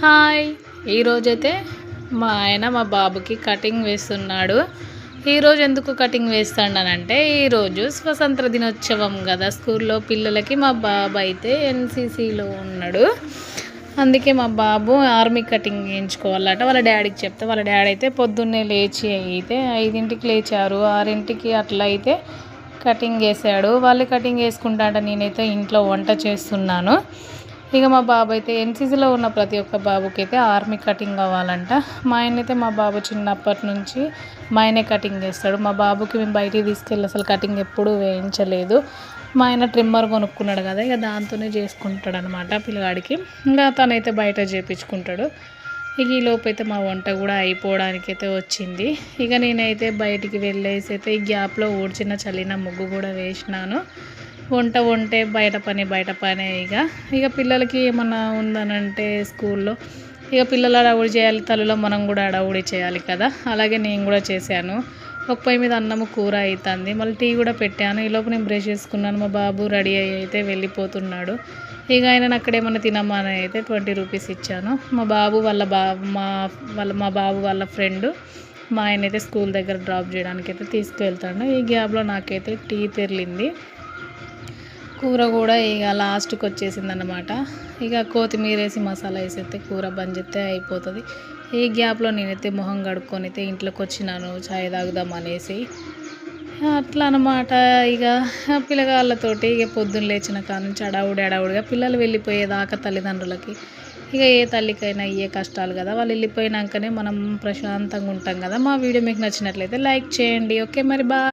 Hi! ఈరోజైతే మా ఆయన మా బాబుకి కటింగ్ వేస్తున్నాడు. ఈరోజు ఎందుకు కటింగ్ వేస్తాడనంటే, ఈరోజు స్వతంత్ర దినోత్సవం కదా స్కూల్లో పిల్లలకి. మా బాబు అయితే ఎన్‌సీసీలో ఉన్నాడు. అందుకే మా బాబు ఆర్మీ కటింగ్ వేయించుకోవాలట. వాళ్ళ డాడీకి చెప్తే, వాళ్ళ డాడీ అయితే పొద్దున్నే లేచి అయితే 5కి లేచారు. 6కి అట్లా అయితే కటింగ్ వేసాడు. వాళ్ళు కటింగ్ వేసుకుంటా అంటే నేనైతే ఇంట్లో వంట చేస్తున్నాను. ఇక మా బాబు అయితే ఎన్‌సీసీలో ఉన్న ప్రతి ఒక్క బాబుకి అయితే ఆర్మీ కటింగ్ కావాలంట. మా ఆయన అయితే మా బాబు చిన్నప్పటి నుంచి మా ఆయనే కటింగ్ చేస్తాడు. మా బాబుకి మేము బయటికి తీసుకెళ్ళి అసలు కటింగ్ ఎప్పుడూ వేయించలేదు. మా ఆయన ట్రిమ్మర్ కొనుక్కున్నాడు కదా, ఇక దాంతోనే చేసుకుంటాడు అనమాట పిల్లగాడికి. ఇంకా తనైతే బయట చేయించుకుంటాడు. ఇక ఈలోపు అయితే మా వంట కూడా అయిపోవడానికి అయితే వచ్చింది. ఇక నేనైతే బయటికి వెళ్ళేసి అయితే ఈ గ్యాప్లో ఊడ్చిన చల్లిన ముగ్గు కూడా వేసినాను. వంటే బయట పనే. ఇక పిల్లలకి ఏమన్నా ఉందనంటే స్కూల్లో ఇక పిల్లలు అడవుడి చేయాలి, తల్లిలో మనం కూడా అడవుడి చేయాలి కదా. అలాగే నేను కూడా చేశాను. ఒక పొయ్యి మీద అన్నము కూర అవుతుంది, మళ్ళీ టీ కూడా పెట్టాను. ఈలోపు నేను బ్రష్ చేసుకున్నాను. మా బాబు రెడీ అయ్యి అయితే వెళ్ళిపోతున్నాడు. ఇక ఆయన అక్కడ ఏమన్నా తినమని అయితే 20 రూపీస్ ఇచ్చాను. మా బాబు మా బాబు వాళ్ళ ఫ్రెండ్ మా ఆయన అయితే స్కూల్ దగ్గర డ్రాప్ చేయడానికి అయితే తీసుకువెళ్తాడు. ఈ గ్యాప్లో నాకైతే టీ తెరిలింది. కూర కూడా ఇక లాస్ట్కి వచ్చేసిందనమాట. ఇక కొత్తిమీర వేసి మసాలా వేసేస్తే కూర బంద్ చేస్తే అయిపోతుంది. ఈ గ్యాప్లో నేనైతే మొహం కడుక్కొని అయితే ఇంట్లోకి వచ్చినాను చాయ్ తాగుదాం అనేసి. అట్లా అనమాట. ఇక పిల్లగాళ్ళతోటి ఇక పొద్దున్న లేచిన కాడ నుంచి అడావుడిగా పిల్లలు వెళ్ళిపోయేదాకా తల్లిదండ్రులకి ఇక ఏ తల్లికైనా ఏ కష్టాలు కదా. వాళ్ళు వెళ్ళిపోయినాకనే మనం ప్రశాంతంగా ఉంటాం కదా. మా వీడియో మీకు నచ్చినట్లయితే లైక్ చేయండి. ఓకే మరి బాయ్.